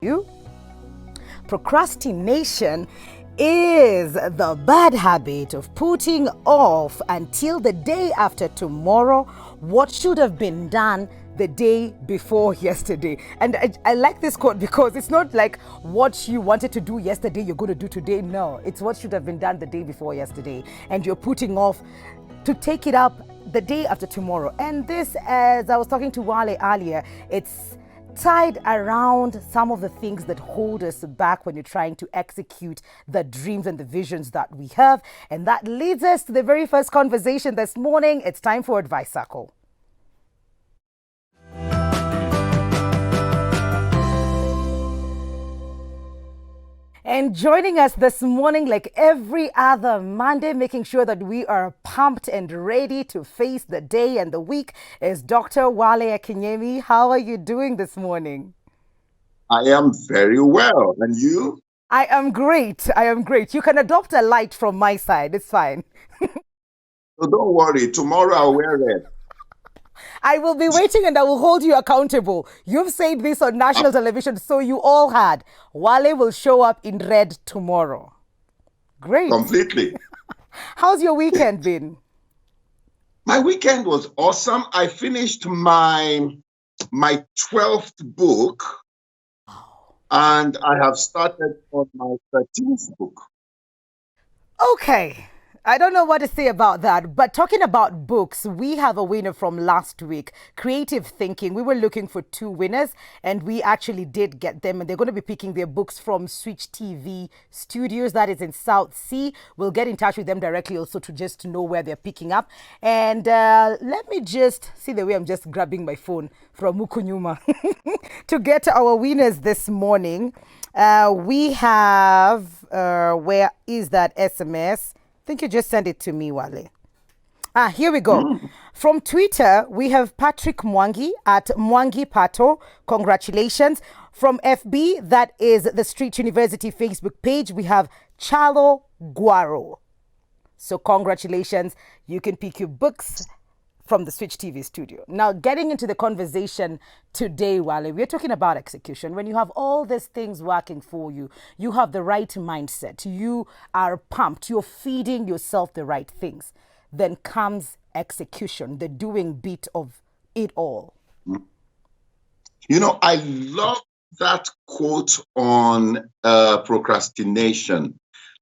You? Procrastination is the bad habit of putting off until the day after tomorrow what should have been done the day before yesterday. And I like this quote because it's not like what you wanted to do yesterday, you're going to do today. No, it's what should have been done the day before yesterday. And you're putting off to take it up the day after tomorrow. And this, as I was talking to Wale earlier, it's tied around some of the things that hold us back when you're trying to execute the dreams and the visions that we have. And that leads us to the very first conversation this morning. It's time for Advice Circle. And joining us this morning, like every other Monday, making sure that we are pumped and ready to face the day and the week, is Dr. Wale Akinyemi. How are you doing this morning? I am very well. And you? I am great. I am great. You can adopt a light from my side. It's fine. So don't worry. Tomorrow I'll wear red. I will be waiting and I will hold you accountable. You've said this on national television, so you all had. Wale will show up in red tomorrow. Great. Completely. How's your weekend been? My weekend was awesome. I finished my 12th book and I have started on my 13th book. Okay. I don't know what to say about that, but talking about books, we have a winner from last week. Creative Thinking. We were looking for two winners, and we actually did get them, and they're going to be picking their books from Switch TV Studios, that is in South Sea. We'll get in touch with them directly also to just know where they're picking up. And let me just see the way I'm just grabbing my phone from Mukunyuma to get our winners this morning. We have, where is that SMS? I think you just sent it to me, Wale. Here we go. From Twitter, we have Patrick Mwangi at Mwangi Pato. Congratulations. From FB, that is the Street University Facebook page, we have Chalo Guaro. So congratulations. You can pick your books from the Switch TV studio. Now, getting into the conversation today, Wale, we're talking about execution. When you have all these things working for you, you have the right mindset, you are pumped, you're feeding yourself the right things. Then comes execution, the doing bit of it all. You know, I love that quote on procrastination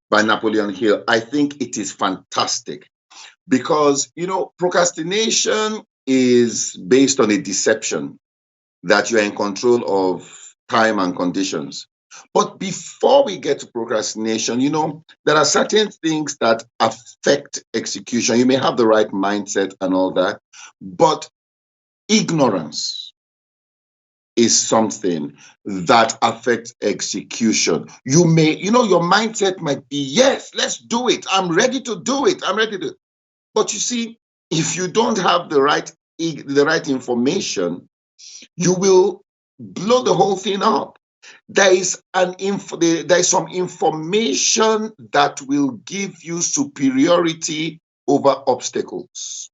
by Napoleon Hill. I think it is fantastic. Because, procrastination is based on a deception that you are in control of time and conditions. But before we get to procrastination, there are certain things that affect execution. You may have the right mindset and all that, but ignorance is something that affects execution. You may, your mindset might be, yes, let's do it. I'm ready to do it. I'm ready to. But you see, if you don't have the right information, you will blow the whole thing up. There is some information that will give you superiority over obstacles.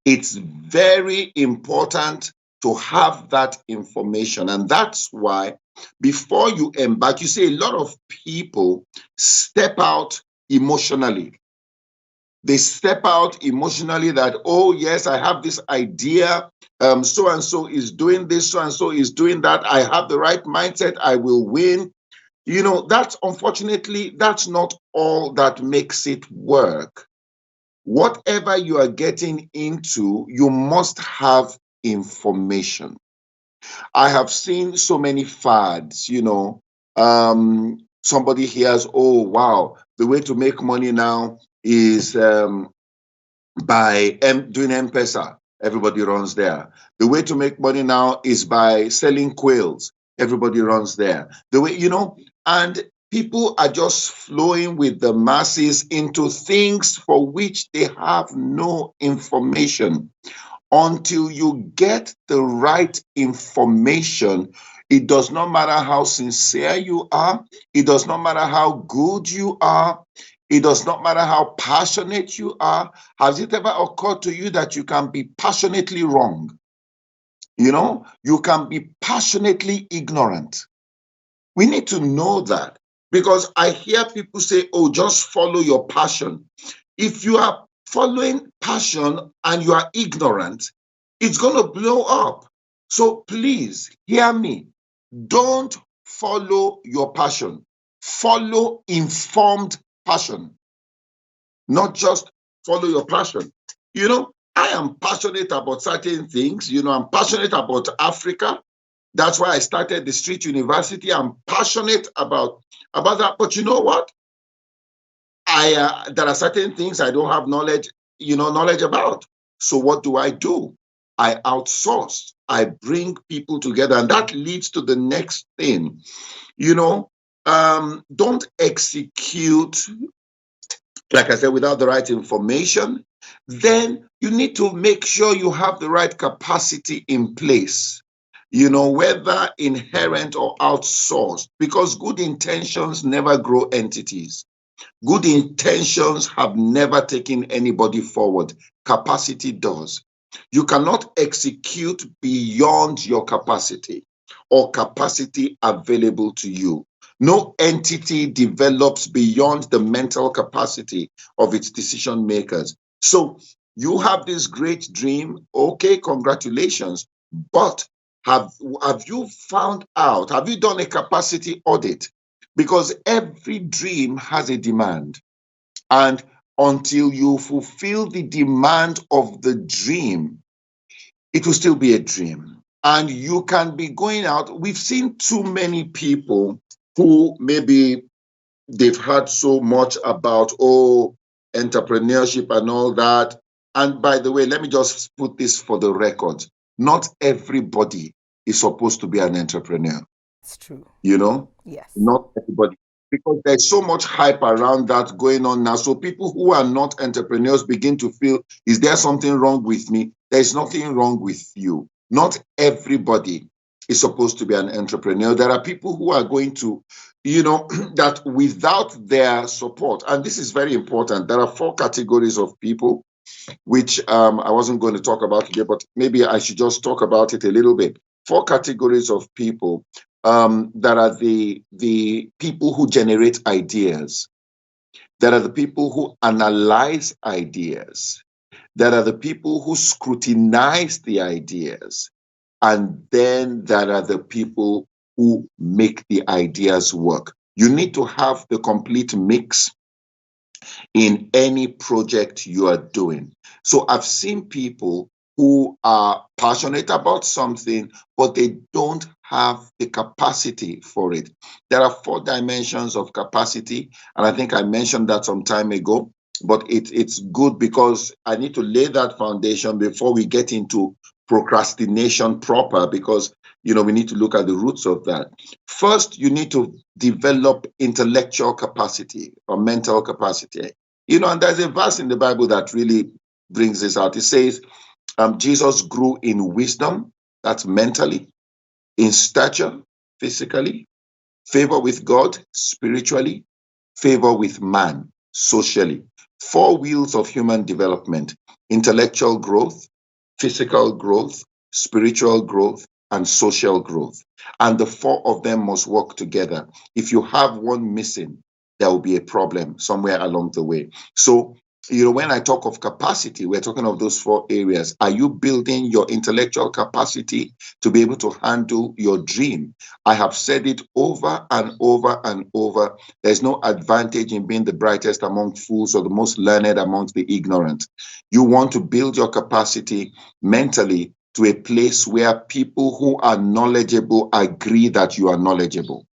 It's very important to have that information, and that's why before you embark, you see a lot of people step out emotionally. They step out emotionally that, oh, yes, I have this idea. So-and-so is doing this, so-and-so is doing that. I have the right mindset. I will win. Unfortunately, that's not all that makes it work. Whatever you are getting into, you must have information. I have seen so many fads, somebody hears, oh, wow, the way to make money now is by doing M-Pesa. Everybody runs there. The way to make money now is by selling quails. Everybody runs there. The way, and people are just flowing with the masses into things for which they have no information. Until you get the right information, it does not matter how sincere you are. It does not matter how good you are. It does not matter how passionate you are. Has it ever occurred to you that you can be passionately wrong? You can be passionately ignorant. We need to know that, because I hear people say, oh, just follow your passion. If you are following passion and you are ignorant, it's going to blow up. So please hear me. Don't follow your passion. Follow informed passion, not just follow your passion. I am passionate about certain things. I'm passionate about Africa. That's why I started the Street University. I'm passionate about that. But you know what? There are certain things I don't have knowledge about. So what do? I outsource. I bring people together, and that leads to the next thing. Don't execute, like I said, without the right information. Then you need to make sure you have the right capacity in place, whether inherent or outsourced, because good intentions never grow entities. Good intentions have never taken anybody forward. Capacity does. You cannot execute beyond your capacity or capacity available to you. No entity develops beyond the mental capacity of its decision makers. So you have this great dream. Okay, congratulations. But have you found out, have you done a capacity audit? Because every dream has a demand. And until you fulfill the demand of the dream, it will still be a dream. And you can be going out. We've seen too many people who maybe they've heard so much about, entrepreneurship and all that. And by the way, let me just put this for the record. Not everybody is supposed to be an entrepreneur. It's true. you know, Yes. not everybody. Because there's so much hype around that going on now. So people who are not entrepreneurs begin to feel, is there something wrong with me? There's nothing wrong with you. Not everybody is supposed to be an entrepreneur. There are people who are going to, that without their support, and this is very important, there are 4 categories of people, which I wasn't going to talk about today, but maybe I should just talk about it a little bit. 4 categories of people that are the people who generate ideas. There are the people who analyze ideas. There are the people who scrutinize the ideas. And then there are the people who make the ideas work. You need to have the complete mix in any project you are doing. So I've seen people who are passionate about something, but they don't have the capacity for it. There are 4 dimensions of capacity, and I think I mentioned that some time ago, but it's good because I need to lay that foundation before we get into procrastination proper, because we need to look at the roots of that. First, you need to develop intellectual capacity or mental capacity. And there's a verse in the Bible that really brings this out. It says, Jesus grew in wisdom, that's mentally, in stature, physically, favor with God, spiritually, favor with man, socially. 4 wheels of human development: intellectual growth, physical growth, spiritual growth, and social growth. And the 4 of them must work together. If you have one missing, there will be a problem somewhere along the way. So, when I talk of capacity, we're talking of those 4 areas. Are you building your intellectual capacity to be able to handle your dream? I have said it over and over and over. There's no advantage in being the brightest among fools or the most learned amongst the ignorant. You want to build your capacity mentally to a place where people who are knowledgeable agree that you are knowledgeable,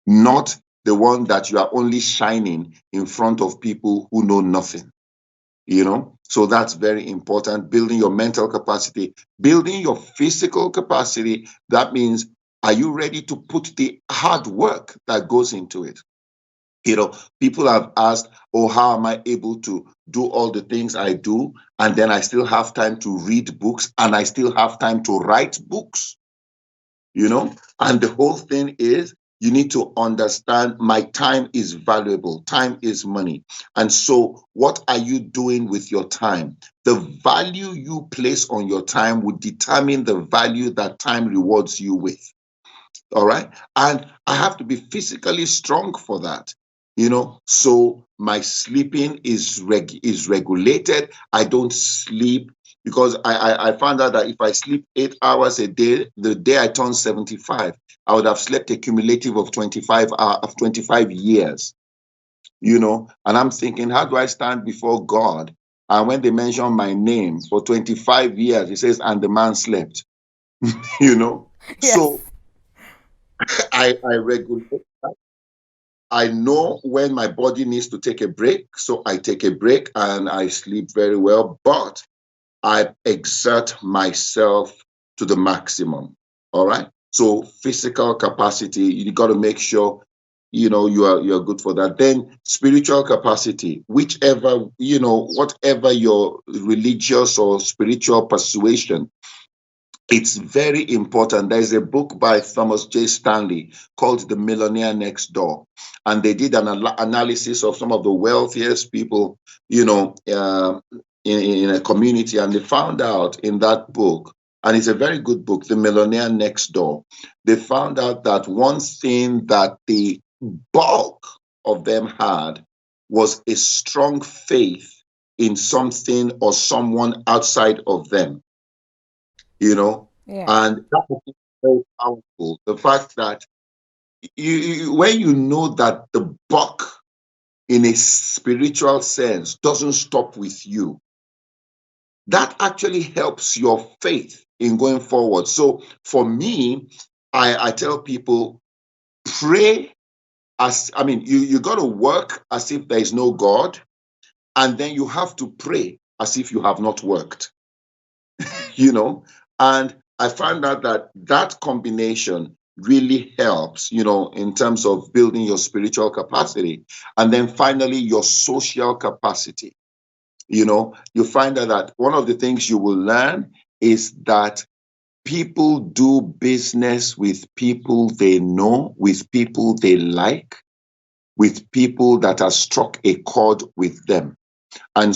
not the one that you are only shining in front of people who know nothing. So that's very important. Building your mental capacity, building your physical capacity. That means, are you ready to put the hard work that goes into it? People have asked, oh, how am I able to do all the things I do? And then I still have time to read books and I still have time to write books. And the whole thing is, you need to understand, my time is valuable. Time is money. And so what are you doing with your time? The value you place on your time would determine the value that time rewards you with. All right. And I have to be physically strong for that. So my sleeping is regulated. I don't sleep because I found out that if I sleep 8 hours a day, the day I turn 75, I would have slept a cumulative of 25 years. And I'm thinking, how do I stand before God? And when they mention my name for 25 years, it says, and the man slept. you know Yes. so I regulate that. I know when my body needs to take a break, so I take a break and I sleep very well, but I exert myself to the maximum. All right. So physical capacity, you got to make sure you're good for that. Then spiritual capacity, whatever your religious or spiritual persuasion, it's very important. There's a book by Thomas J. Stanley called The Millionaire Next Door. And they did an analysis of some of the wealthiest people, in a community. And they found out in that book, and it's a very good book, The Millionaire Next Door. They found out that one thing that the bulk of them had was a strong faith in something or someone outside of them you know, Yeah. and that is very powerful. The fact that when you know that the buck in a spiritual sense doesn't stop with you, that actually helps your faith in going forward. So for me, I tell people, pray you got to work as if there is no God, and then you have to pray as if you have not worked. you know and I found out that that combination really helps in terms of building your spiritual capacity, and then finally your social capacity. You find out that one of the things you will learn is that people do business with people they know, with people they like, with people that have struck a chord with them. And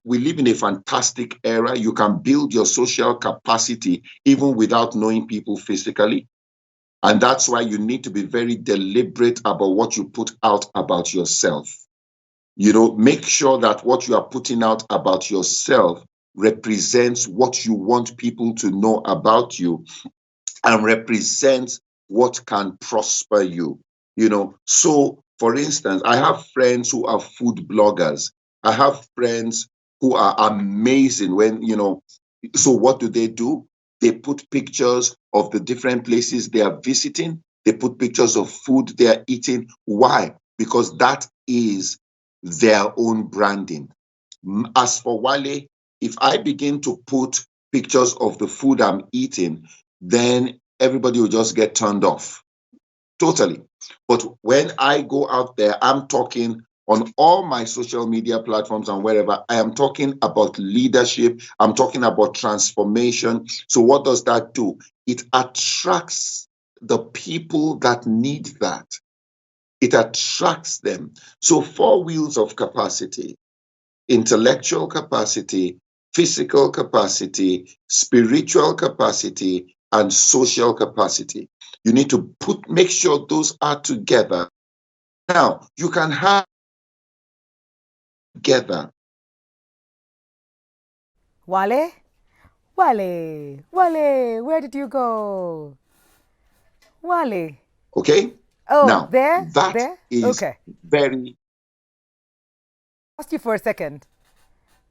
we live in a fantastic era. You can build your social capacity even without knowing people physically. And that's why you need to be very deliberate about what you put out about yourself. Make sure that what you are putting out about yourself represents what you want people to know about you and represents what can prosper you. So for instance, I have friends who are food bloggers. I have friends who are amazing so what do? They put pictures of the different places they are visiting. They put pictures of food they are eating. Why? Because that is their own branding. As for Wale, if I begin to put pictures of the food I'm eating, then everybody will just get turned off totally. But when I go out there, I'm talking on all my social media platforms and wherever. I am talking about leadership. I'm talking about transformation. So what does that do? It attracts the people that need that. It attracts them. So 4 wheels of capacity: intellectual capacity, physical capacity, spiritual capacity, and social capacity. You need to make sure those are together. Now, you can have together. Wale? Wale, Wale, where did you go? Wale. Okay? Oh, Now, there? that There? is Okay. very, Lost you for a second.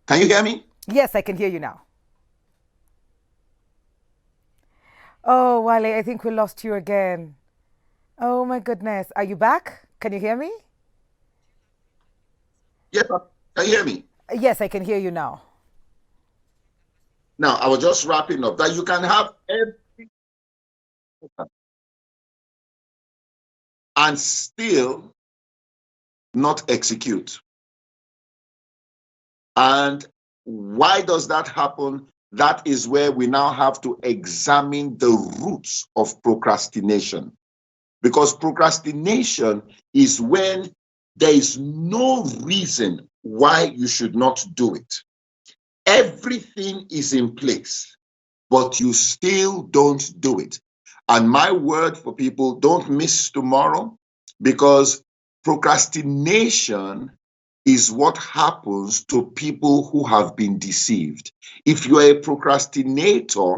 can you hear me? Yes, I can hear you now. Oh, Wale, I think we lost you again. Oh my goodness. Are you back? Can you hear me? Yes, can you hear me? Yes, I can hear you now. Now, I was just wrapping up that you can have every and still not execute. And why does that happen? That is where we now have to examine the roots of procrastination. Because procrastination is when there is no reason why you should not do it. Everything is in place, but you still don't do it. And my word for people, don't miss tomorrow, because procrastination is what happens to people who have been deceived. If you are a procrastinator,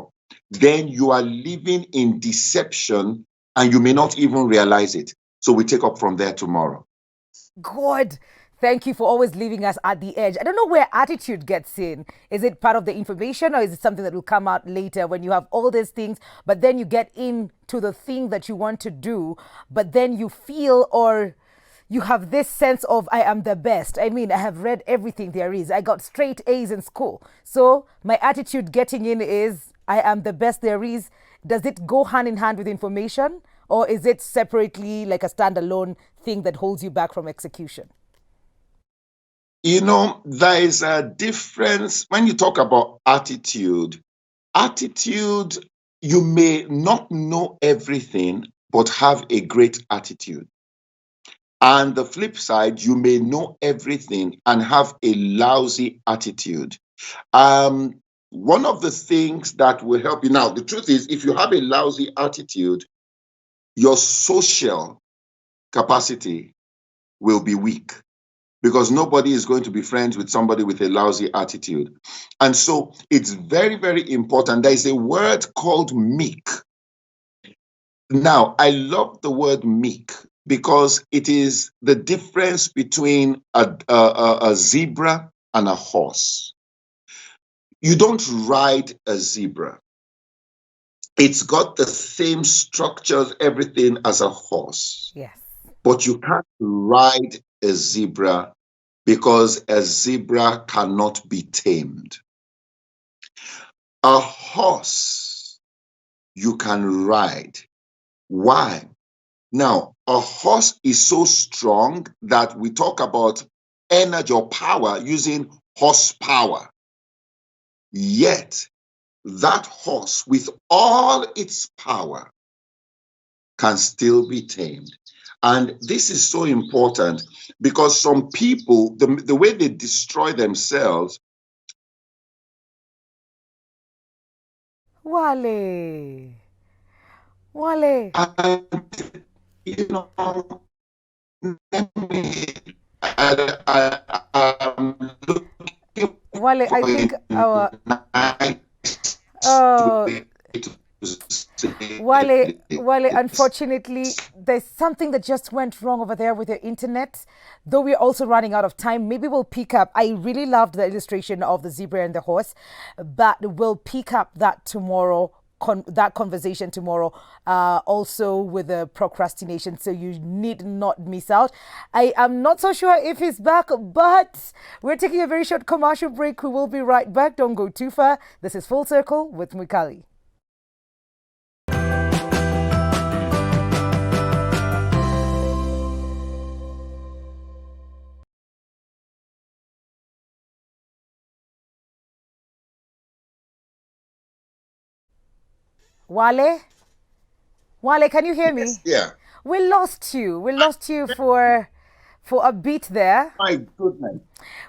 then you are living in deception and you may not even realize it. So we take up from there tomorrow. God, thank you for always leaving us at the edge. I don't know where attitude gets in. Is it part of the information, or is it something that will come out later when you have all these things, but then you get into the thing that you want to do, but then you feel, or you have this sense of, I am the best. I mean, I have read everything there is. I got straight A's in school. So my attitude getting in is, I am the best there is. Does it go hand in hand with information? Or is it separately like a standalone thing that holds you back from execution? There is a difference when you talk about attitude. Attitude, you may not know everything, but have a great attitude. And the flip side, you may know everything and have a lousy attitude. One of the things that will help you now, the truth is, if you have a lousy attitude, your social capacity will be weak, because nobody is going to be friends with somebody with a lousy attitude. And so it's very, very important. There is a word called meek. Now, I love the word meek because it is the difference between a zebra and a horse. You don't ride a zebra. It's got the same structures, everything as a horse. Yes. But you can't ride a zebra because a zebra cannot be tamed. A horse you can ride. Why? Now, a horse is so strong that we talk about energy or power using horsepower. Yet, that horse, with all its power, can still be tamed. And this is so important because some people, the way they destroy themselves. Wale. Wale. And, you know, let me, I'm looking Wale, I for think a our nice uh way to say Wale, this. unfortunately, there's something that just went wrong over there with your internet. Though we're also running out of time, maybe we'll pick up. I really loved the illustration of the zebra and the horse, but we'll pick up that tomorrow. That conversation tomorrow, also with the procrastination. So you need not miss out. I am not so sure if he's back, but we're taking a very short commercial break. We will be right back. Don't go too far. This is Full Circle with Mikali. Wale? Wale, can you hear Yes, me? yeah. We lost you. We lost you for a bit there. My goodness.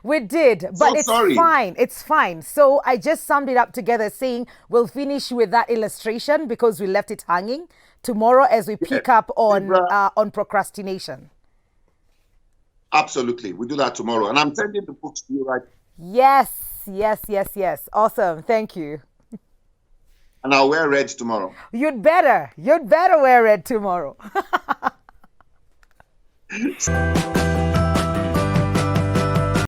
We did, but So it's sorry. fine. It's fine. So I just summed it up together saying we'll finish with that illustration because we left it hanging tomorrow as we Yes. pick up Zebra, on procrastination. absolutely. We do that tomorrow. And I'm sending the books to you, right? Yes, yes, yes, yes. Awesome. Thank you. And I'll wear red tomorrow. You'd better. You'd better wear it tomorrow.